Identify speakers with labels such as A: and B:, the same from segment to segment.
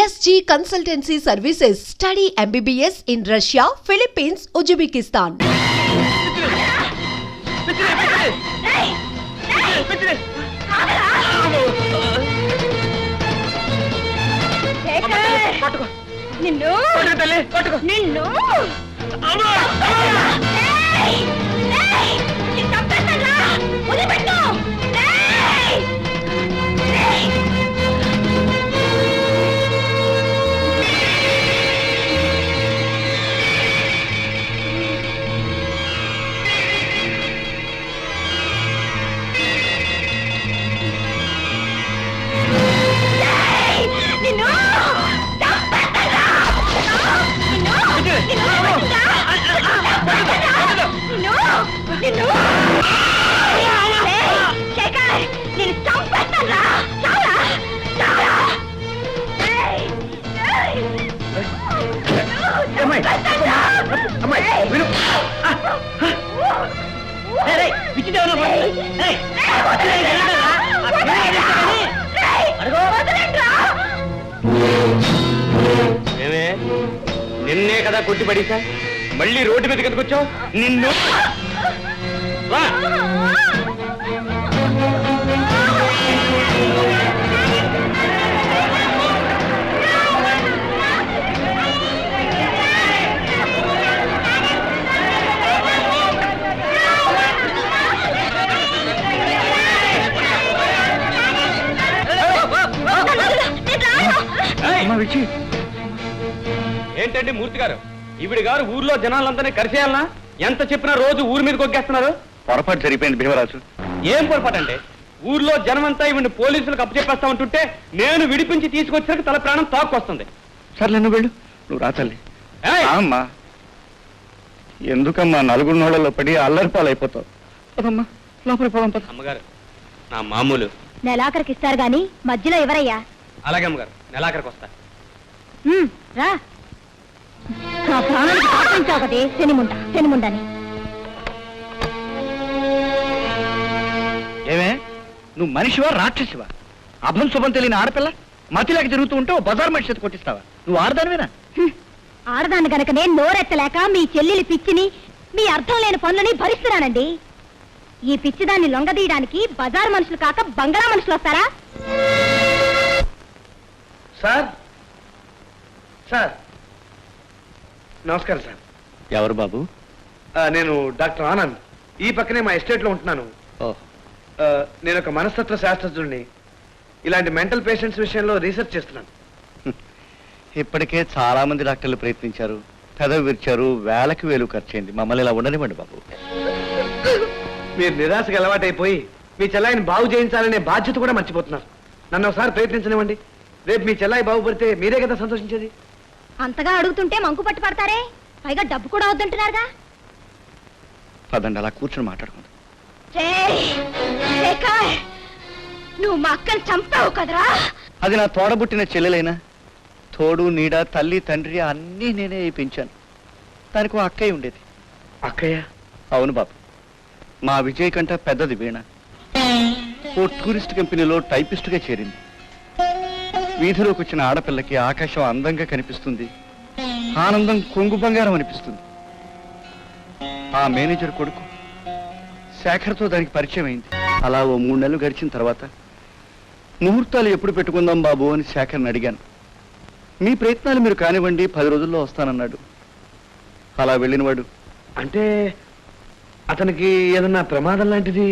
A: SG Consultancy Services. Study MBBS in Russia, Philippines, Uzbekistan.
B: నిన్నే కదా కొట్టి పడేసా, మళ్ళీ రోడ్డు మీద కనుకొచ్చావు. నిన్ను ఏంటండి మూర్తి గారు, ఈవిడ గారు ఊర్లో జనాలందరినీ కరిసేయాలనా? ఎంత చెప్పినా రోజు ఊరి మీద కొగ్గేస్తున్నారు.
C: పొరపాటు జరిగిపోయింది భీమరాజు.
B: ఏం పొరపాటు అంటే, ఊర్లో జనమంతా ఈవిడ్ని పోలీసులకు అప్పచెప్పేస్తా ఉంటుంటే నేను విడిపించి తీసుకొచ్చాక తల ప్రాణం తాక్కొస్తుంది.
C: సర్లే నువ్వు వెళ్ళు, నువ్వు రాతల్లి. అమ్మా, ఎందుకమ్మా నలుగురు నోళ్లలో పడి అల్లరిపాలైపోతావు? పదమ్మా లోపలి పోదాం పద.
B: అమ్మగారు, నా మామూలు
D: నెలాఖరికి ఇస్తారు గాని మధ్యలో ఎవరయ్యా?
B: అలాగే అమ్మగారు, నెలాఖరికి వస్తా.
D: రా, నా ప్రాణానికి పాటించావు కదే శనిముండని.
C: ఏమే, నువ్వు మనిషివా రాక్షసివా? అభం శుభం తెలియని ఆడపిల్ల మతిలాకి తిరుగుతూ ఉంటే బజార్ మనిషి చేతి కొట్టిస్తావా? నువ్వు ఆడదానివేనా?
D: ఆడదాన్ని గనకనే నోరెత్తలేక మీ చెల్లెలి పిచ్చిని, మీ అర్థం లేని పనులని భరిస్తున్నానండి. ఈ పిచ్చిదాన్ని లొంగదీయడానికి బజార్ మనుషులు కాక బంగాళా మనుషులు వస్తారా?
B: సార్ సార్ నమస్కారం సార్.
C: ఎవరు బాబు?
B: నేను డాక్టర్ ఆనంద్. ఈ పక్కనే మా ఎస్టేట్లో ఉంటున్నాను. నేను ఒక మనస్తత్వ శాస్త్రజ్ఞుడిని. ఇలాంటి మెంటల్ పేషెంట్స్ విషయంలో రీసెర్చ్ చేస్తున్నాను.
C: ఇప్పటికే చాలా మంది డాక్టర్లు ప్రయత్నించారు, పెదవి విరిచారు, వేలకు వేలు ఖర్చయింది. మమ్మల్ని ఇలా ఉండనివ్వండి బాబు.
B: మీరు నిరాశకు అలవాటైపోయి మీ చెల్లాయిని బాగు చేయించాలనే బాధ్యత కూడా మర్చిపోతున్నారు. నన్ను ఒకసారి ప్రయత్నించనివ్వండి. రేపు మీ చెల్లాయి బాగుపడితే మీరే కదా సంతోషించేది.
D: అంతగా అడుగుతుంటే మంకు పట్టు పడతారే, పైగా డబ్బు కూడా వద్దంటున్నారుగా.
C: పదండి, అలా కూర్చొని మాట్లాడుకుందాం.
D: నువ్వు మా అక్కని చంపావు కదరా?
C: అది నా తోడబుట్టిన చెల్లెలైనా తోడు నీడ తల్లి తండ్రి అన్నీ నేనే పెంచాను. దానికి ఒక అక్కయ్య ఉండేది.
B: అక్కయ్య?
C: అవును బాబు, మా విజయ్ కంటే పెద్దది వీణ. ఓ టూరిస్ట్ కంపెనీలో టైపిస్ట్గా చేరింది. వీధిలోకి వచ్చిన ఆడపిల్లకి ఆకాశం అందంగా కనిపిస్తుంది, ఆనందం కొంగు బంగారం అనిపిస్తుంది. ఆ మేనేజర్ కొడుకు శేఖర్తో దానికి పరిచయం అయింది. అలా ఓ 3 నెలలు గడిచిన తర్వాత ముహూర్తాలు ఎప్పుడు పెట్టుకుందాం బాబు అని శేఖర్ని అడిగాను. మీ ప్రయత్నాలు మీరు కానివ్వండి, 10 రోజుల్లో వస్తానన్నాడు. అలా వెళ్ళినవాడు.
B: అంటే అతనికి ఏదన్నా ప్రమాదం లాంటిది?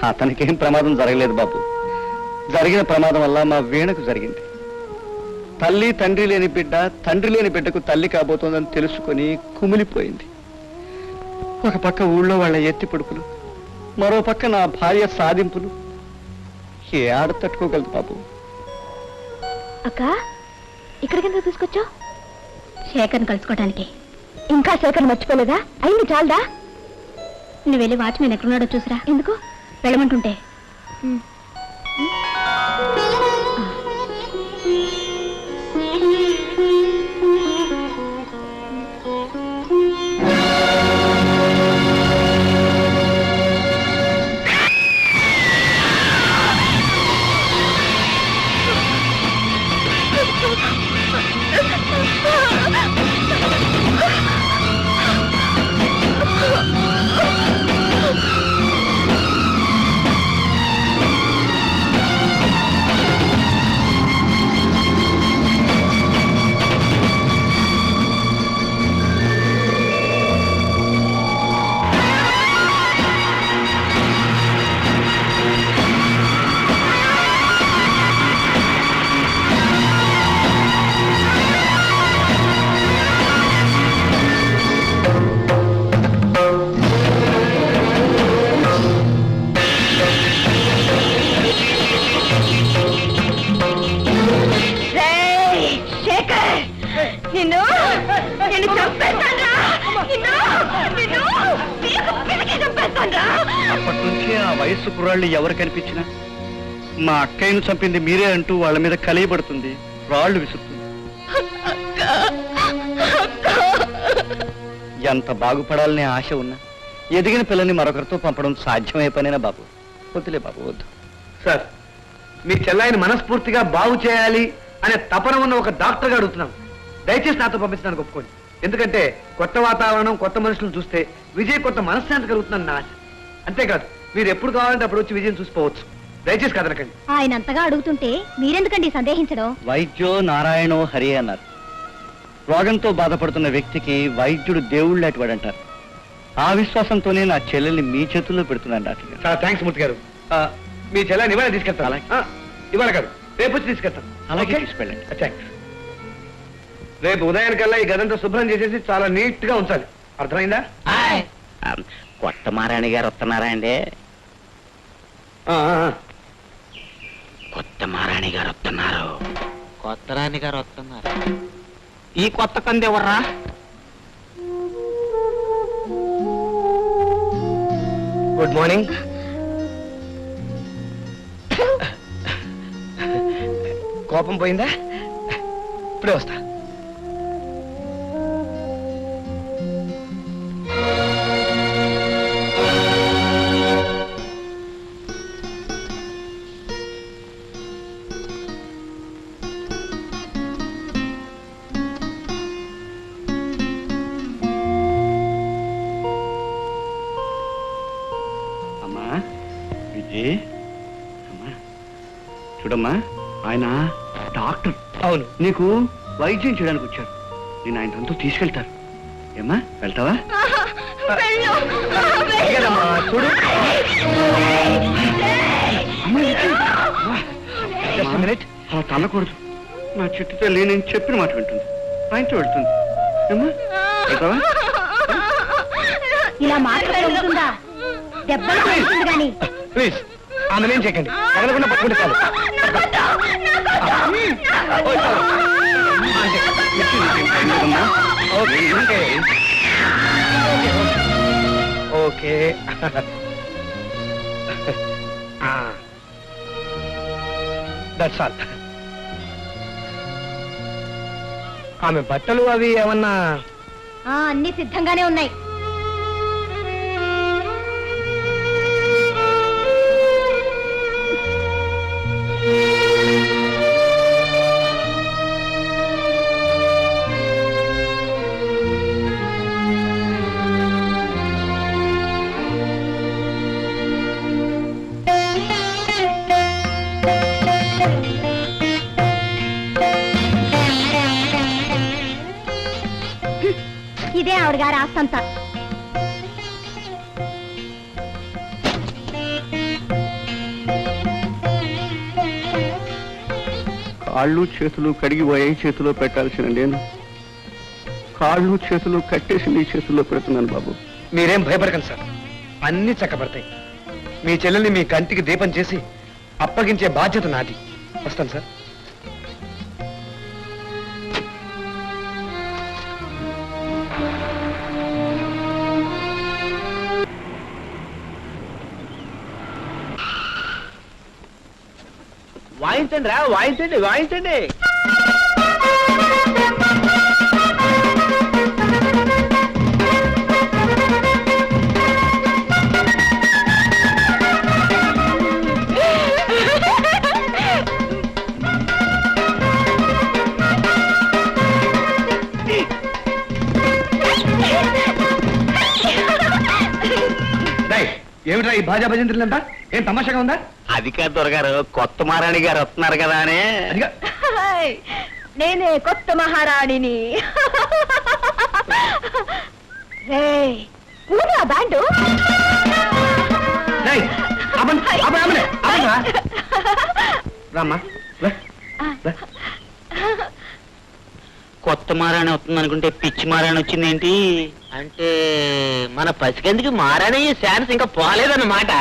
C: అతనికేం ప్రమాదం జరగలేదు బాబు. జరిగిన ప్రమాదం వల్ల మా వీణకు జరిగింది. తల్లి తండ్రి లేని బిడ్డ తండ్రి లేని బిడ్డకు తల్లి కాబోతోందని తెలుసుకొని కుమిలిపోయింది. ఒక పక్క ఊళ్ళో వాళ్ళ ఎత్తి పొడుపులు, మరో పక్క నా భార్య సాధింపులు. ఏ ఆడ తట్టుకోగలదు బాబు.
D: అక్క, ఇక్కడికి తీసుకొచ్చావు? శేఖర్ని కలుసుకోవడానికి. ఇంకా శేఖర్ మర్చిపోలేదా? అయింది చాలదా? నువ్వు వెళ్ళి వాచ్మెన్ ఎక్కడున్నాడో చూసిరా. ఎందుకు వెళ్ళమంటుంటే? నిన్ను నిన్ను చంపేస్తాన్రా. చంపేస్తాన్రా.
C: అప్పటి నుంచి ఆ వయస్సు కుర్రాళ్ళు ఎవరు కనిపించినా మా అక్కయ్యను చంపింది మీరే అంటూ వాళ్ళ మీద కలియబడుతుంది, రాళ్ళు విసురుతుంది. ఎంత బాగుపడాలనే ఆశ ఉన్నా ఎదిగిన పిల్లని మరొకరితో పంపడం సాధ్యమే పనేనా బాబు? వద్దులే బాబు, వద్దు.
B: సార్, మీ చెల్లాయిని మనస్ఫూర్తిగా బాగు చేయాలి అనే తపన ఉన్న ఒక డాక్టర్గా అడుగుతున్నాం. దయచేసి నాతో పంపించడానికి ఒప్పుకోండి. ఎందుకంటే కొత్త వాతావరణం, కొత్త మనుషులను చూస్తే విజయ్ కొత్త మనశ్శాంతి కలుగుతుందని నా ఆశ. అంతేకాదు, మీరు ఎప్పుడు కావాలంటే అప్పుడు వచ్చి విజయం చూసిపోవచ్చు. దయచేసి కదలకండి.
D: ఆయన అంతగా అడుగుతుంటే మీరెందుకండి సందేహించడం?
C: వైద్యో నారాయణో హరి అన్నారు. రోగంతో బాధపడుతున్న వ్యక్తికి వైద్యుడు దేవుళ్ళు లాంటివాడంటారు. ఆ విశ్వాసంతోనే నా చెల్లెల్ని మీ చేతుల్లో పెడుతున్నాను డాక్టర్ గారు.
B: చాలా థ్యాంక్స్ మూర్తి గారు. మీ చెల్లాయిని ఇవాళ తీసుకెళ్తాను.
C: అలాగే.
B: ఇవాళ కాదు, రేపు వచ్చి తీసుకెళ్తాను.
C: అలాగే తీసుకెళ్ళండి.
B: థ్యాంక్స్. రేపు ఉదయానికల్లా ఈ గదంతా శుభ్రం చేసేసి చాలా నీట్ గా ఉంచాలి. అర్థమైందా?
E: కొత్త మారాణి గారు వస్తున్నారా అండి? కొత్త మారాణి గారు వస్తున్నారు. కొత్త రాణి గారు వస్తున్నారు. ఈ కొత్త కంది ఎవర్రా?
B: Good morning. కోపం పోయిందా? ఇప్పుడే వస్తా.
C: అమ్మా విజయ్, అమ్మా చూడమ్మా, ఆయన డాక్టర్.
B: అవును.
C: నీకు వైద్యం చేయడానికి వచ్చారు. నేను ఆయన తనతో తీసుకెళ్తారు. ఏమ్మా, వెళ్తావా?
B: అలాగేనమ్మా, చూడు.
C: అమ్మా, విజయ్, వా.
B: Just a minute.
C: అలా తన్నకూడదు. నా చిట్టు తల్లి నేను చెప్పిన మాట వింటుంది, ఆయనతో వెళ్తుంది. ఏమ్మా, వెళ్తావా?
D: ఇలా మాట్లాడుతుందా? దెబ్బలు పడుతుంది గాని.
B: ప్లీజ్, ఆమె ఏం చేయకండి. తగలకుండా పట్టుకుంటే చాలు. ఓయ్, చాలు. అంతే.
C: ఎందుకమ్మా?
B: Okay, okay. Okay. That's all. ఆమె బట్టలు అవి ఏమన్నా?
D: అన్ని సిద్ధంగానే ఉన్నాయి. ఇదే ఆవిడ గారి ఆస్తంతా.
C: కాళ్ళు చేతులు కడిగిపోయే చేతిలో పెట్టాల్సిన నేను కాళ్ళు చేతులు కట్టేసి నీ చేతుల్లో పెడుతున్నాను బాబు.
B: మీరేం భయపడకండి సార్, అన్ని చక్కబడతాయి. మీ చెల్లెల్ని మీ కంటికి దీపం చేసి అప్పగించే బాధ్యత నాది. వస్తాను సార్.
E: వాయించండి రా, వాయించండి, వాయించండి.
B: ఏమిట్రా ఈ భాజా భజంత్రులంతా? ఏం తమాషాగా ఉందా?
E: అది కాదు దొరగారు, కొత్త మారాణి గారు వస్తున్నారు కదా అని.
B: అదిగా
D: నేనే కొత్త మహారాణిని. బ్యాండు
B: రామ్మా.
E: కొత్త మారాణి వస్తుంది అనుకుంటే పిచ్చి మారాణి వచ్చింది ఏంటి? అంటే మన పసికందుకి మారాణి ఛాన్స్ ఇంకా పోలేదన్నమాట.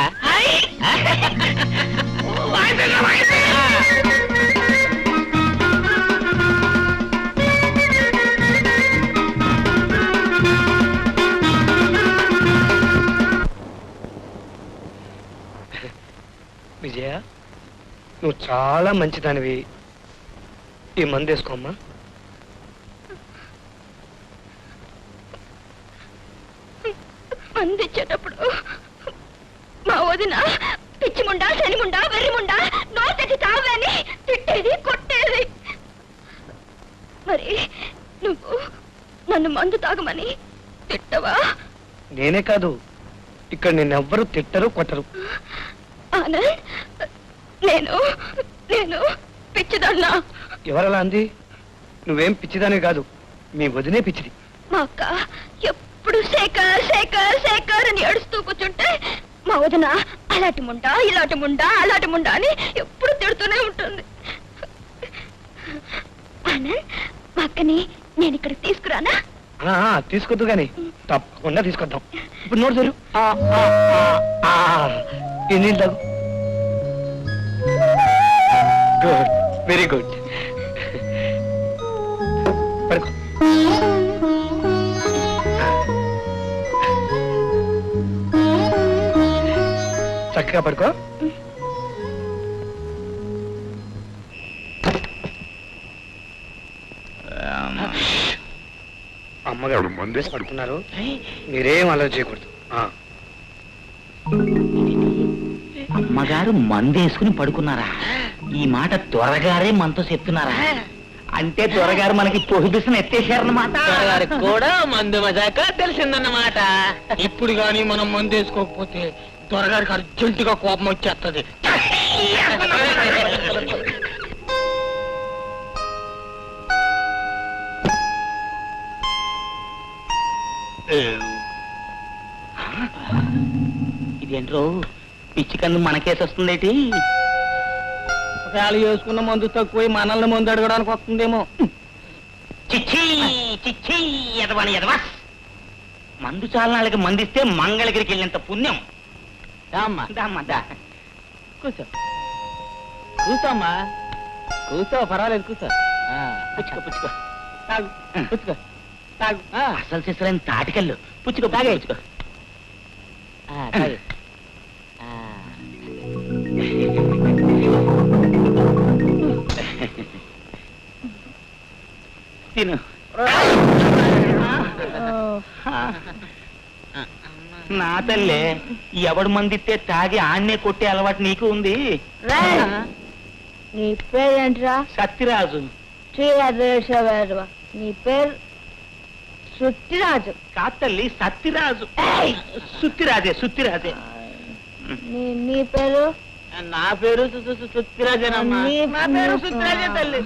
B: నువ్వు చాలా మంచిదానివి. ఈ మందు వేసుకోమ్మా.
D: మందిచ్చేటప్పుడు మా వదిన పిచ్చిముండా శనిముండా వెర్రిముండా నోటెట్టి తావని తిట్టేది కొట్టేది. మరి నువ్వు నన్ను మందు తాగమని తిట్టవా?
B: నేనే కాదు, ఇక్కడ నిన్నెవ్వరూ తిట్టరు కొట్టరు.
D: ఆనంద్, నేను నేను పిచ్చిదన్నా?
B: ఎవరలా అంది? నువ్వేం పిచ్చిదానివి కాదు, మీ వదినే పిచ్చిది.
D: మా అక్క ఎప్పుడు శేఖర్ శేఖర్ శేఖర్ అని ఏడుస్తూ కూర్చుంటే మా వదిన అలాంటి ముండా ఇలాంటి ముండా అలాంటి ముండా అని ఎప్పుడు తిడుతూనే ఉంటుంది. ఆనంద్, మా అక్కని నేను ఇక్కడికి తీసుకురానా?
B: తీసుకొద్దు గాని తప్పకుండా తీసుకొద్దాం. ఇప్పుడు నోరు తెరు. ఈ నీళ్ళు తాగు. Good, very good. పడుకో. చక్కగా పడుకో. అమ్మగారు మందేసి పడుతున్నారు, మీరేం ఆలోచన చేయకూడదు.
E: అమ్మగారు మందేసుకుని పడుకున్నారా? ఈ మాట త్వరగారే మనతో చెప్తున్నారా? అంటే త్వరగారు మనకి ప్రొహిబిషన్ ఎత్తేసారన్నమాట.
F: కూడా మందు మజాక తెలిసిందన్నమాట. ఇప్పుడు గాని మనం మందు వేసుకోకపోతే త్వరగారికి అర్జెంటుగా కోపం వచ్చేస్తుంది.
E: ఇదేంట్రో పిచ్చి కన్ను మనకేసి వస్తుందేటి?
F: ఒకవేళ వేసుకున్న మందు తక్కువ మనల్ని మందు అడగడానికి వస్తుందేమో.
E: చిచ్చి చిచ్చి ఎదవని ఎదవా. మందు చాలనాళ్ళకి మందిస్తే మంగళగిరికి వెళ్ళినంత పుణ్యం.
F: అమ్మా కూర్చో కూర్చోమ్మా, కూర్చో, పర్వాలేదు, కూర్చో.
E: పుచ్చుకో పుచ్చుకో
F: తాగు, కూర్చో, తాగు.
E: అసలు చేసరైన తాటికల్లు. పుచ్చుకో
F: తాగే.
E: పుచ్చుకో.
F: తాగే.
E: తిను. నా తల్లే, ఎవడు మందిస్తే తాగి ఆన్నే కొట్టే అలవాటు నీకు ఉంది.
D: నీ పేరేంట్రా?
E: సత్యరాజు.
D: నీ పేరు సుత్తిరాజు.
E: కాదు తల్లి, సత్యరాజు. సుత్తిరాజే సుత్తిరాజే.
D: నీ పేరు?
F: నా పేరు సుత్తిరాజేనమ్మా.
D: నా పేరు
F: సుత్తిరాజే తల్లి.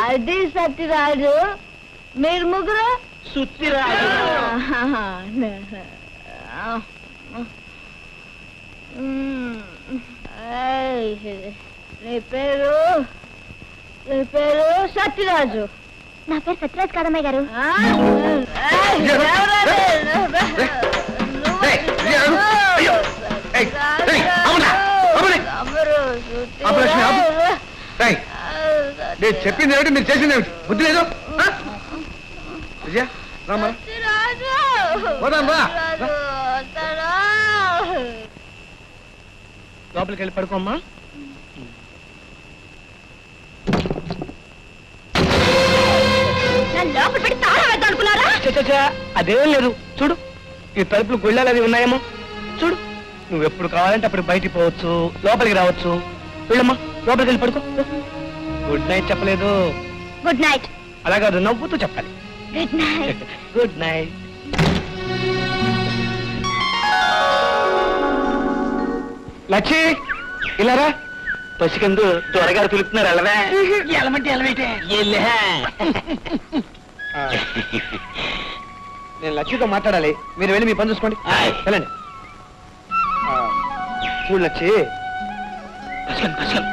D: అది సత్యరాజు. మీరు ముగ్గురు
E: సుత్తిరాజు.
D: నీ పేరు సత్యరాజు. నా పేరు సత్యరాజు కాదమ్మాయి గారు.
B: నేను చెప్పింది ఏమిటి, మీరు చేసింది ఏమిటి? బుద్ధి లేదు. విజయ రామా, పోదాం బా. లోపలికి వెళ్ళి పడుకోమ్మా.
D: లోపల పెట్టి తాళం వేద్దాం అనుకున్నారా?
B: అదేం లేదు. చూడు, ఈ తలుపులు గుళ్ళాలు అవి ఉన్నాయేమో. చూడు, నువ్వు ఎప్పుడు కావాలంటే అప్పుడు బయటికి పోవచ్చు, లోపలికి రావచ్చు. వెళ్ళమ్మా, లోపలికి వెళ్ళి పడుకో. గుడ్ నైట్ చెప్పలేదు.
D: Good night.
B: అలా కాదు, నవ్వుతూ చెప్పాలి.
D: Good night.
B: Good night. Lachchi, ఇలారా.
E: పసికందు త్వరగారు పిలుపుతున్నారు. వెళ్ళవే.
F: ఎలమంటే ఎలవేటే.
B: నేను లచ్చితో మాట్లాడాలి, మీరు వెళ్ళి మీ పని చూసుకోండి. వెళ్ళండి. చూడు లచ్చి,
E: పసికందు పసికందు.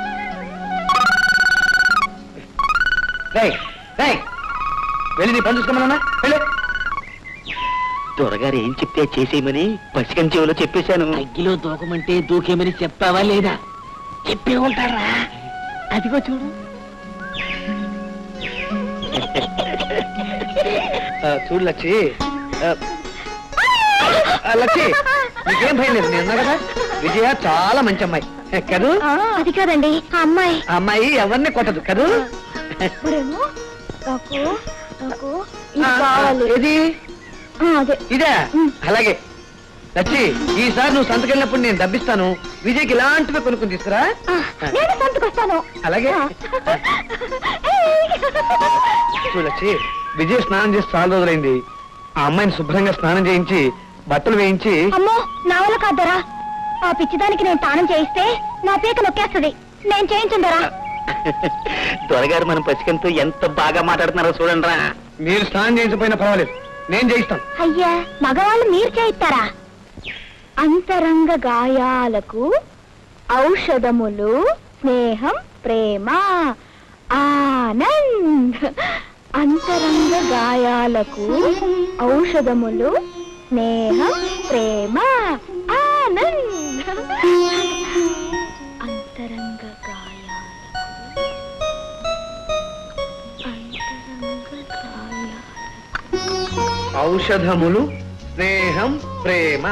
B: వెళ్ళి నీ పని చూసుకోమన్నా. వెళ్ళు.
E: త్వరగారు ఏం చెప్తే చేసేయమని పసికందు చెవిలో చెప్పేశాను.
F: అగ్గిలో దూకమంటే దూకేమని చెప్పావా లేదా? చెప్పే ఉంటారా? అదిగో చూడు.
B: చూడు లచ్చి, లచ్చి నీకేం భయం లేదు, నేను ఉన్నా కదా. విజయ చాలా మంచి అమ్మాయి కదూ.
D: అది కాదండి ఆ అమ్మాయి.
B: ఆ అమ్మాయి ఎవరిని కొట్టదు కదూ.
D: ఇప్పుడేమో నాకు నాకు ఇది కావాలి.
B: ఏది
D: అదే
B: ఇదే? అలాగే లచ్చి, ఈసారి నువ్వు సంతకెళ్ళినప్పుడు నేను డబ్బిస్తాను. విజయ్కి ఇలాంటివి కొనుక్కుని తీసుకురా.
D: నేను సంతకొస్తాను.
B: అలాగే లచ్చి, విజయ్ స్నానం చేసి చాలా రోజులైంది. ఆ అమ్మాయిని శుభ్రంగా స్నానం చేయించి బట్టలు వేయించి.
D: అమ్మో నా వల్ల కాదరా. ఆ పిచ్చిదానికి నేను తానం చేయిస్తే నా పీక నొక్కేస్తుంది. నేను చేయించుందరా.
E: దొరగారు మన పసికంతో ఎంత బాగా మాట్లాడుతున్నారో చూడండి రా.
B: మీరు స్నానం చేయించకపోయినా పర్వాలేదు, నేను చేయిస్తాను.
D: అయ్యా మగవాళ్ళు మీరు చేయిస్తారా? అంతరంగ గాయాలకు ఔషధములు స్నేహం ప్రేమ ఆనంద్. అంతరంగ గాయాలకు ఔషధములు స్నేహం ప్రేమ ఆనంద్. అంతరంగ గాయాలకు
B: ఔషధములు స్నేహం ప్రేమ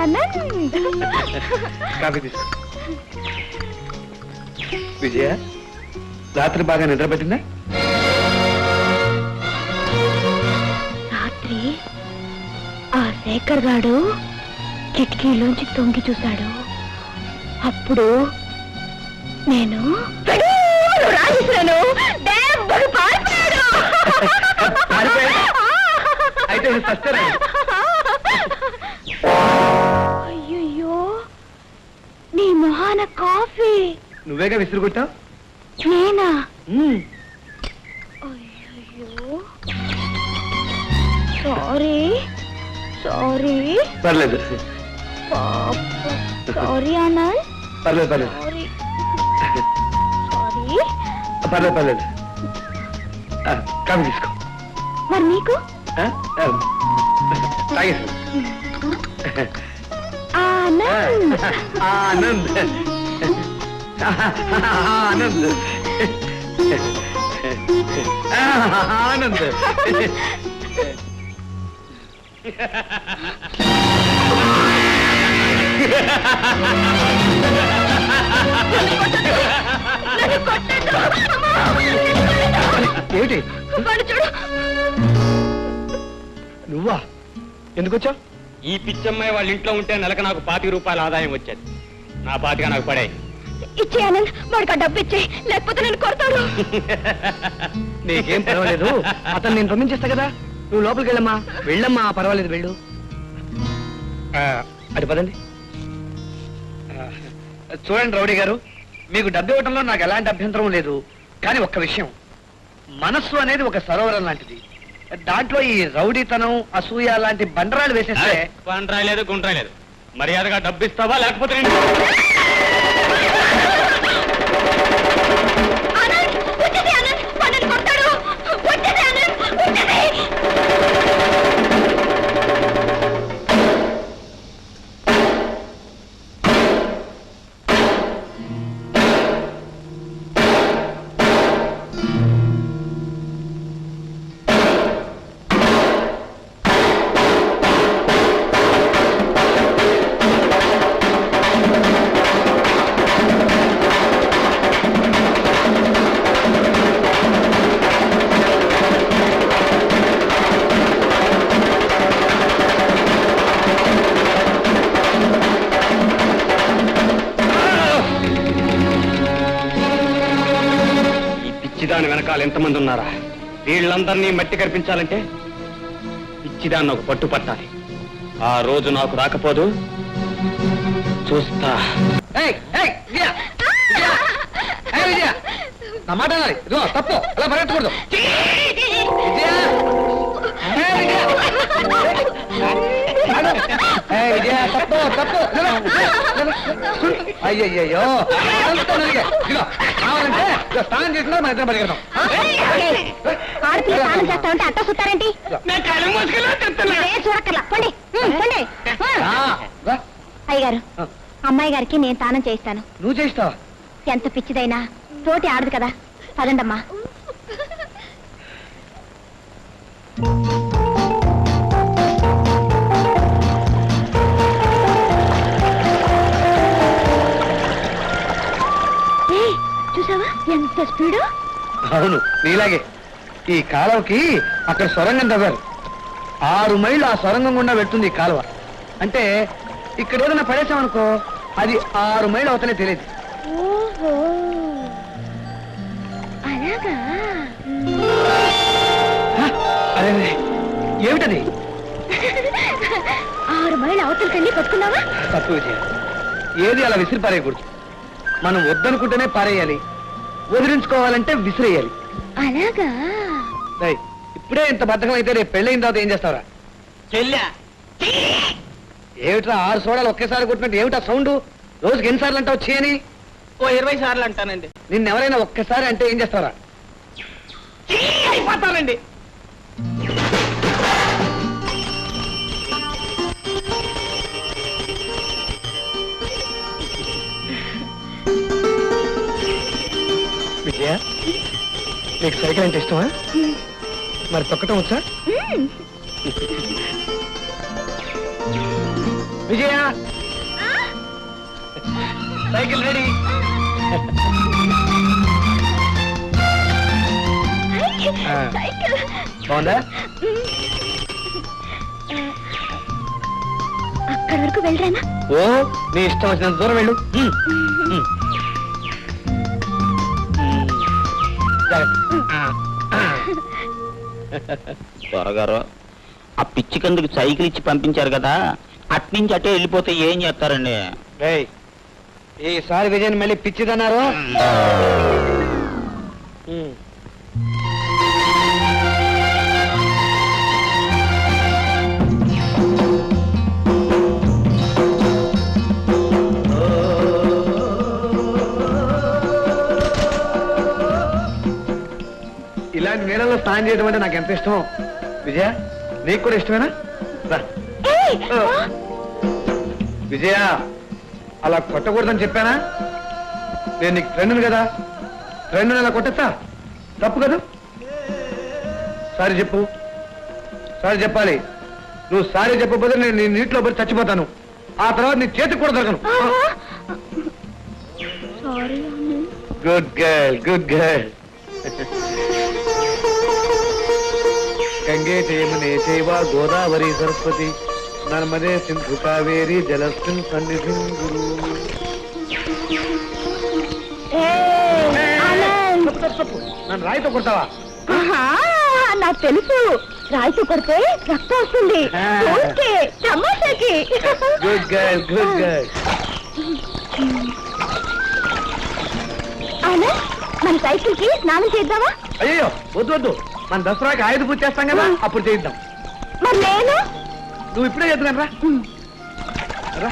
D: ఆనంద్.
B: కాఫీ తీసుకో. విజయ, రాత్రి బాగా నిద్రపట్టిందా?
D: రాత్రి ఆ శేఖర్ గాడు కిటికీలోంచి తొంగి చూశాడు. అప్పుడు నేను రాజేశ్వరను దెబ్బకు పారిపోయాడు.
B: అయితే ఇది ఫస్ట్ టైం.
D: అయ్యయ్యో, నీ మొహాన కాఫీ.
B: నువ్వేగా విసురు కొట్టావు.
D: నేనా? అయ్యయ్యో, సారీ సారీ.
B: పర్లేదు
D: సారీ ఆనంద్.
B: పర్లేదు పర్లేదు
D: సారీ సారీ.
B: పర్లేదు పర్లేదు. కాఫీ తీసుకో.
D: మరి నీకు?
B: తాగేసి.
D: ఆనంద్.
B: ఆనంద్ ఆనంద్ ఆనంద్. ఏమిటి? నువ్వా? ఎందుకు వచ్చావు?
G: ఈ పిచ్చమ్మాయి వాళ్ళ ఇంట్లో ఉంటే నెలకు నాకు 25 రూపాయల ఆదాయం వచ్చేది. నా 25 నాకు పడాయి.
D: ఇచ్చే ఆనంద్, వాడికి ఆ డబ్బు ఇచ్చే, లేకపోతే నేను కొడతాను.
B: నీకేం పర్వాలేదు, అతను నేను పంపించేస్తా కదా. నువ్వు లోపలికి వెళ్ళమ్మా. వెళ్ళమ్మా, పర్వాలేదు వెళ్ళు. అది పదండి. చూడండి రౌడీ గారు, మీకు డబ్బు ఇవ్వడంలో నాకు ఎలాంటి అభ్యంతరం లేదు. కానీ ఒక్క విషయం, మనస్సు అనేది ఒక సరోవరం లాంటిది. దాంట్లో ఈ రౌడీతనం, అసూయ లాంటి బండరాలు వేసేస్తే.
G: పండ్రాలేదు గుండ్రాలేదు. మర్యాదగా డబ్బు ఇస్తావా లేకపోతే నేను
D: ఆనంద్, వచ్చేసి ఆనంద్, వాడిని కొడతాడు. వచ్చేసి ఆనంద్, వచ్చేసి.
G: పిచ్చిదాని వెనకాల ఎంతమంది ఉన్నారా? వీళ్ళందరినీ మట్టి కనిపించాలంటే పిచ్చిదాన్ని ఒక పట్టు పట్టాలి. ఆ రోజు నాకు రాకపోదు, చూస్తా.
B: నా మాట అనాలి. ఇదిగో తప్పు, అలా పరిగెత్తకూడదు. విజయ, తప్పు తప్పు. అయ్యయ్యో, కావాలంటే స్నానం చేసినా మన ఇద్దరం పరిగెడతాం.
D: ఆడపిల్ల స్నానం చేస్తా ఉంటే అట్ట సుట్టారేంటి? చూడక్కర్లా, పండి పండి. అయ్యగారు, అమ్మాయి గారికి నేను స్నానం చేయిస్తాను.
B: నువ్వు చేస్తావా?
D: ఎంత పిచ్చిదైనా తోటి ఆడదు కదా. పదండమ్మా. చూసావా ఎంత స్పీడు?
B: అవును, నీలాగే. ఈ కాలువకి అక్కడ సొరంగం తవ్వారు. 6 మైళ్ళు ఆ సొరంగం గుండా వెళ్తుంది ఈ కాలువ. అంటే ఇక్కడ ఏదైనా పడేసామనుకో, అది 6 మైళ్ళు అవతలే తెలియదు.
D: ఓహో, అలాగా.
B: అదే ఏమిటది?
D: 6 మైళ్ళ అవతలకెళ్ళి పట్టుకున్నావా?
B: తప్పు విజయ, ఏది అలా విసిరి పారేయకూడదు. మనం వద్దనుకుంటేనే పారేయాలి, వదిలించుకోవాలంటే విసిరేయాలి.
D: అలాగా.
B: రేయ్, ఇప్పుడే ఇంత బద్ధకం అయితే రేపు పెళ్ళైన తర్వాత ఏం చేస్తావురా?
F: చెల్లె
B: ఏమిట్రా 6 సోడాలు ఒకేసారి కొట్టినట్టు ఏమిటా సౌండ్? రోజుకి ఎన్నిసార్లు అంటావు చేయని?
F: ఓ 20 సార్లు అంటానండి.
B: నిన్నెవరైనా ఒక్కసారి అంటే ఏం చేస్తావురా?
F: అయిపోతానండి.
B: విజయ, నీకు సైకిల్ అంటే ఇష్టమా? మరి తొక్కటం వచ్చా? విజయ, సైకిల్ రెడీ.
D: సైకిల్
B: బాగుందా?
D: అక్కడి వరకు వెళ్ళరానా?
B: ఓ, నీ ఇష్టం వచ్చినంత దూరం వెళ్ళు.
E: త్వరగారు, ఆ పిచ్చి కిందకి సైకిల్ ఇచ్చి పంపించారు కదా, అట్నుంచి అటే వెళ్ళిపోతే ఏం చేస్తారండి?
B: రేయ్, ఈసారి విజయన్ మళ్ళీ పిచ్చిదన్నారు. ఇలాంటి నీళ్ళలో స్నానం చేయడం అంటే నాకు ఎంత ఇష్టమో. విజయ, నీకు కూడా ఇష్టమేనా? రా. విజయ, అలా కొట్టకూడదని చెప్పానా? నేను నీకు ఫ్రెండ్ని కదా, ఫ్రెండ్ని అలా కొట్టచ్చా? తప్పు కదా? సారీ చెప్పు, సారీ చెప్పాలి. నువ్వు సారీ చెప్పకపోతే నేను నీ నీటిలో పడి చచ్చిపోతాను. ఆ తర్వాత నీ చేతికి కూడా దొరకను. Good girl, good girl. గంగే జయమునే చైవ గోదావరి సరస్వతి నర్మదే సింధు కావేరి జలస్మిన్ సన్నిధిం గురు. నన్ను రాయితో కొడతావా?
D: నాకు తెలుసు, రాయితో కొడితే రక్తం వస్తుంది. ఓకే, తమాషాకి.
B: Good girl, good girl.
D: అవునా, మన సైకిల్ కి స్నానం చేద్దామా?
B: అయ్యో వద్దు వద్దు, మన దసరాకి ఆయుధ పూజ చేస్తాం కదా, అప్పుడు చేద్దాం.
D: మరి నేను
B: నువ్వు ఇప్పుడే చేద్దాం రా. రా.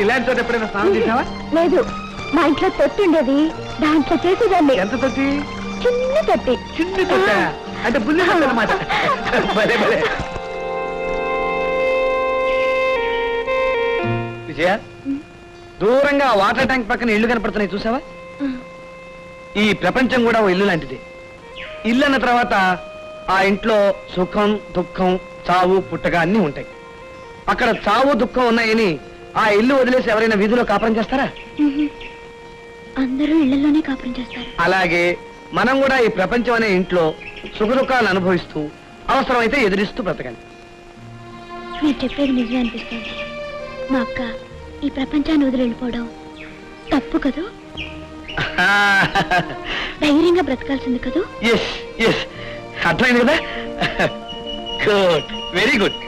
B: ఇలాంటి చోట ఎప్పుడైనా స్నానం చేసావా?
D: లేదు, మా ఇంట్లో తొట్టి ఉండేది, దాంట్లో చేసేదాన్ని.
B: ఎంత తొట్టి?
D: చిన్న తొట్టి.
B: చిన్న తొట్ట అంటే బుల్లి అన్నమాట. భలే భలే. విజయ, దూరంగా వాటర్ ట్యాంక్ పక్కన ఇల్లు కనపడుతున్నాయి చూసావా? ఈ ప్రపంచం కూడా ఓ ఇల్లు లాంటిది. ఇల్లు అన్న తర్వాత ఆ ఇంట్లో సుఖం దుఃఖం చావు పుట్టక అన్నీ ఉంటాయి. అక్కడ చావు దుఃఖం ఉన్నాయని ఆ ఇల్లు వదిలేసి ఎవరైనా వీధిలో కాపురం చేస్తారా?
D: అందరూ ఇళ్లలోనే కాపురం చేస్తారు.
B: అలాగే మనం కూడా ఈ ప్రపంచం అనే ఇంట్లో సుఖ దుఃఖాలను అనుభవిస్తూ అవసరమైతే ఎదురిస్తూ బ్రతకండి.
D: మీరు చెప్పేది నిజమే అనిపిస్తుంది. మా అక్క ఈ ప్రపంచాన్ని వదిలి వెళ్ళిపోవడం తప్పు కదూ? ధైర్యంగా బ్రతకాల్సింది కదూ?
B: ఎస్ ఎస్, అర్థమైంది కదా? Good, very good.